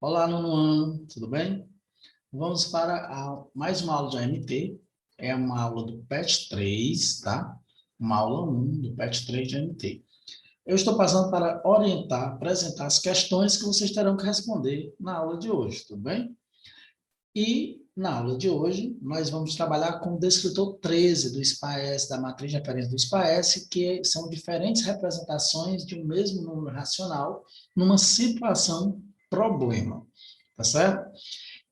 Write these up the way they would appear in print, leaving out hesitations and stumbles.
Olá, nono ano, tudo bem? Vamos para mais uma aula de AMT. É uma aula do PET 3, tá? Uma aula 1 do PET 3 de AMT. Eu estou passando para orientar, apresentar as questões que vocês terão que responder na aula de hoje, tudo bem? E na aula de hoje, nós vamos trabalhar com o descritor 13 do SPAES, da matriz de referência do SPAES, que são diferentes representações de um mesmo número racional numa situação problema, tá certo?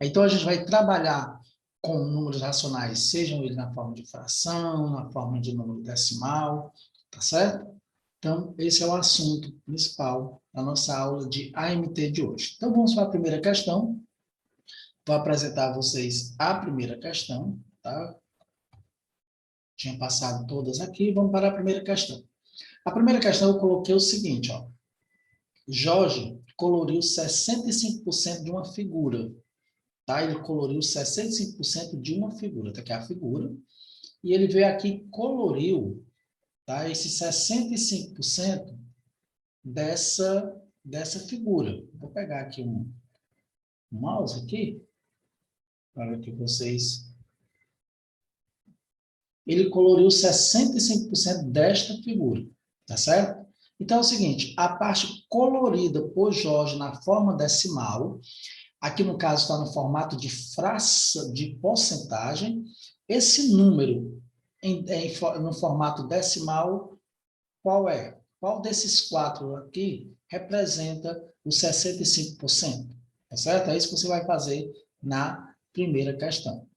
Então, a gente vai trabalhar com números racionais, sejam eles na forma de fração, na forma de número decimal, tá certo? Então, esse é o assunto principal da nossa aula de AMT de hoje. Então, vamos para a primeira questão. Vou apresentar a vocês a primeira questão, tá? Tinha passado todas aqui, vamos para a primeira questão. A primeira questão eu coloquei o seguinte, ó. Jorge coloriu 65% de uma figura, tá? Ele coloriu 65% de uma figura, tá aqui a figura, e ele veio aqui e coloriu, tá? Esse 65% dessa figura. Vou pegar aqui um mouse aqui, para que vocês... Ele coloriu 65% desta figura, tá certo? Então é o seguinte, a parte colorida por Jorge na forma decimal, aqui no caso está no formato de fração, de porcentagem, esse número no formato decimal, qual é? Qual desses quatro aqui representa os 65%? Tá certo? É isso que você vai fazer na primeira questão.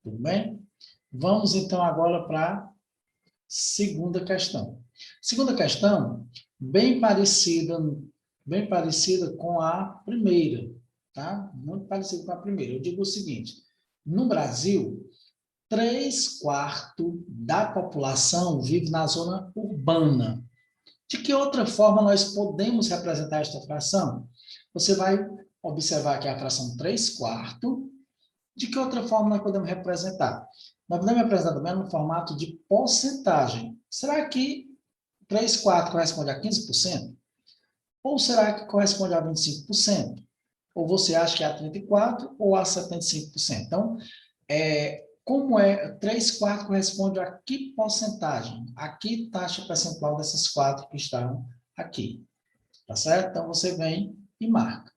Tudo bem? Vamos então agora para a segunda questão. Segunda questão, bem parecida com a primeira, tá? Muito parecida com a primeira. Eu digo o seguinte, no Brasil, 3/4 da população vive na zona urbana. De que outra forma nós podemos representar esta fração? Você vai observar aqui a fração 3/4. De que outra forma nós podemos representar? Nós podemos representar também no formato de porcentagem. Será que 3/4 corresponde a 15%? Ou será que corresponde a 25%? Ou você acha que é a 34% ou a 75%? Então, como é 3/4 corresponde a que porcentagem? A que taxa percentual dessas quatro que estão aqui? Tá certo? Então, você vem e marca.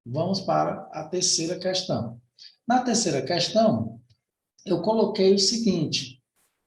Vamos para a terceira questão. Na terceira questão, eu coloquei o seguinte.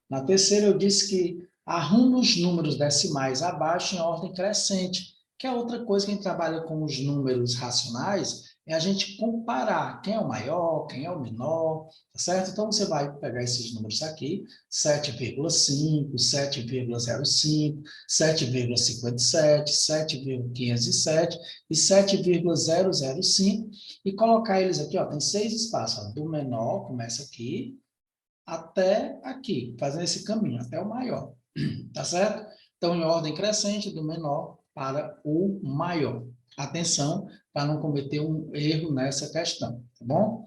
Na terceira, eu disse que arrume os números decimais abaixo em ordem crescente, que é outra coisa que a gente trabalha com os números racionais, é a gente comparar quem é o maior, quem é o menor, tá certo? Então, você vai pegar esses números aqui, 7,5, 7,05, 7,57, 7,507 e 7,005, e colocar eles aqui, ó, tem 6 espaços, ó, do menor, começa aqui, até aqui, fazendo esse caminho, até o maior, tá certo? Então, em ordem crescente, do menor para o maior. Atenção, para não cometer um erro nessa questão, tá bom?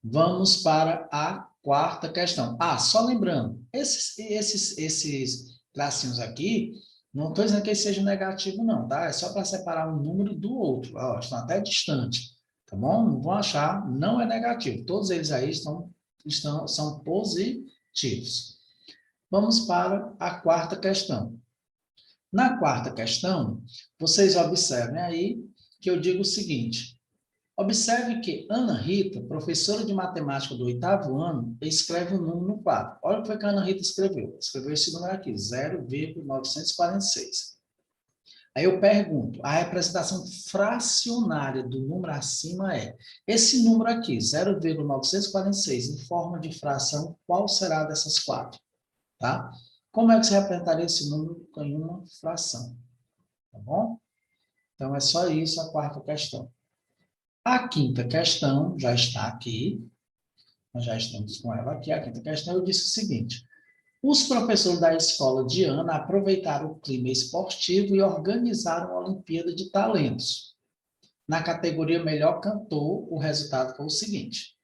Vamos para a quarta questão. Ah, só lembrando, esses tracinhos aqui, não estou dizendo que eles sejam negativos, não, tá? É só para separar um número do outro, ó, estão até distantes, tá bom? Não vão achar, não é negativo, todos eles aí são positivos. Vamos para a quarta questão. Na quarta questão, vocês observem aí que eu digo o seguinte. Observe que Ana Rita, professora de matemática do 8º ano, escreve um número no quadro. Olha o que foi que a Ana Rita escreveu. Escreveu esse número aqui, 0,946. Aí eu pergunto, a representação fracionária do número acima é, esse número aqui, 0,946, em forma de fração, qual será dessas quatro? Tá? Como é que você representaria esse número em uma fração? Tá bom? Então, é só isso a quarta questão. A quinta questão já está aqui. Nós já estamos com ela aqui. A quinta questão eu disse o seguinte. Os professores da escola de Ana aproveitaram o clima esportivo e organizaram a Olimpíada de Talentos. Na categoria Melhor Cantor, o resultado foi o seguinte.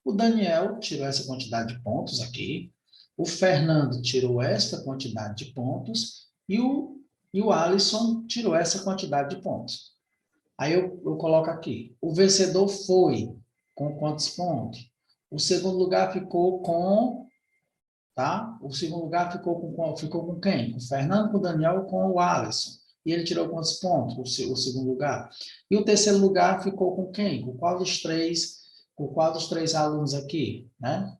O Daniel tirou essa quantidade de pontos aqui. O Fernando tirou esta quantidade de pontos. E o Alisson tirou essa quantidade de pontos. Aí eu coloco aqui, o vencedor foi com quantos pontos? O segundo lugar ficou com, tá? O segundo lugar ficou com quem? Com o Fernando, com o Daniel, com o Alisson. E ele tirou quantos pontos? O segundo lugar. E o terceiro lugar ficou com quem? Com qual dos três alunos aqui, né?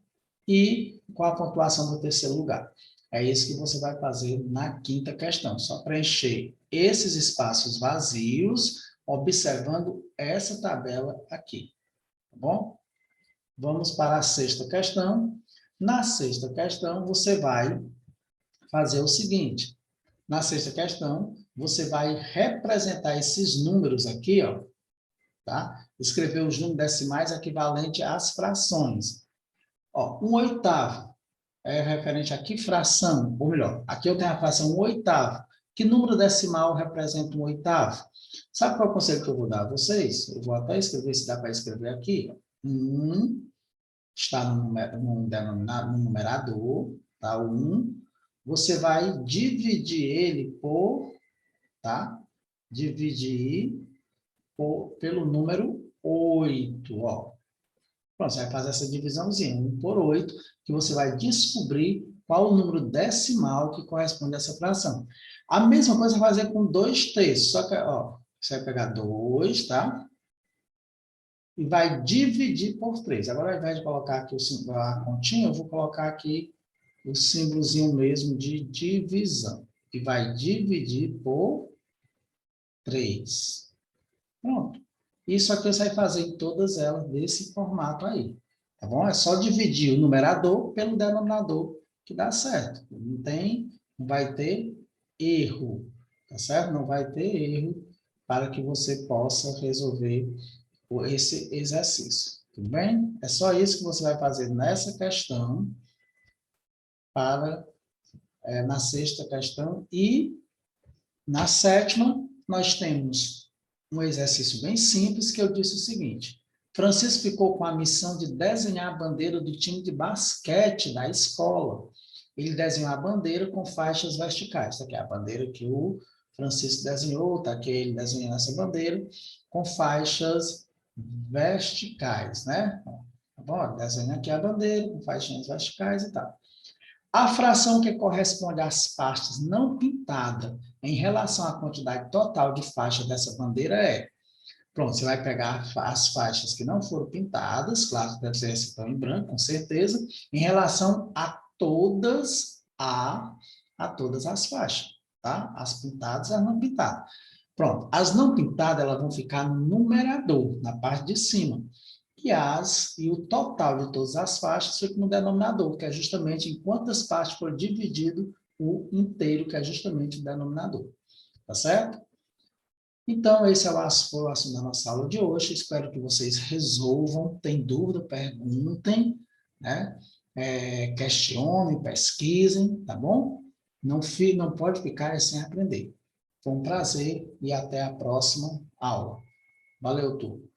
E qual a pontuação do terceiro lugar? É isso que você vai fazer na quinta questão. Só preencher esses espaços vazios, observando essa tabela aqui. Tá bom? Vamos para a sexta questão. Na sexta questão, você vai fazer o seguinte. Na sexta questão, você vai representar esses números aqui, ó, tá? Escrever os números decimais equivalentes às frações. Ó, 1/8 é referente a que fração? Ou melhor, aqui eu tenho a fração 1/8. Que número decimal representa 1/8? Sabe qual é o conselho que eu vou dar a vocês? Eu vou até escrever, se dá para escrever aqui. 1 está no numerador, tá? O 1. Você vai dividir ele por, tá? Dividir pelo número 8, ó. Pronto, você vai fazer essa divisãozinha, 1 por 8, que você vai descobrir qual o número decimal que corresponde a essa fração. A mesma coisa você vai fazer com 2/3, só que, ó, você vai pegar 2, tá? E vai dividir por 3. Agora, ao invés de colocar aqui a continha, eu vou colocar aqui o símbolozinho mesmo de divisão. E vai dividir por 3. Pronto. Isso aqui você vai fazer em todas elas desse formato aí. Tá bom? É só dividir o numerador pelo denominador que dá certo. Não vai ter erro. Tá certo? Não vai ter erro para que você possa resolver esse exercício. Tudo bem? É só isso que você vai fazer nessa questão na sexta questão. E na sétima, nós temos um exercício bem simples que eu disse o seguinte. Francisco ficou com a missão de desenhar a bandeira do time de basquete da escola. Ele desenhou a bandeira com faixas verticais. Essa aqui é a bandeira que o Francisco desenhou, está aqui ele desenhando essa bandeira com faixas verticais, né? Tá bom? Desenha aqui a bandeira com faixinhas verticais e tal. A fração que corresponde às partes não pintadas em relação à quantidade total de faixa dessa bandeira é... Pronto, você vai pegar as faixas que não foram pintadas, claro que deve ser essa então em branco, com certeza, em relação a todas as faixas, tá? As pintadas e as não pintadas. Pronto, as não pintadas elas vão ficar no numerador, na parte de cima. E o total de todas as faixas fica no denominador, que é justamente em quantas partes foi dividido o inteiro, que é justamente o denominador. Tá certo? Então, esse foi o assunto da nossa aula de hoje. Espero que vocês resolvam. Tem dúvida, perguntem, né? Questionem, pesquisem, tá bom? Não pode ficar sem aprender. Foi um prazer e até a próxima aula. Valeu, turma.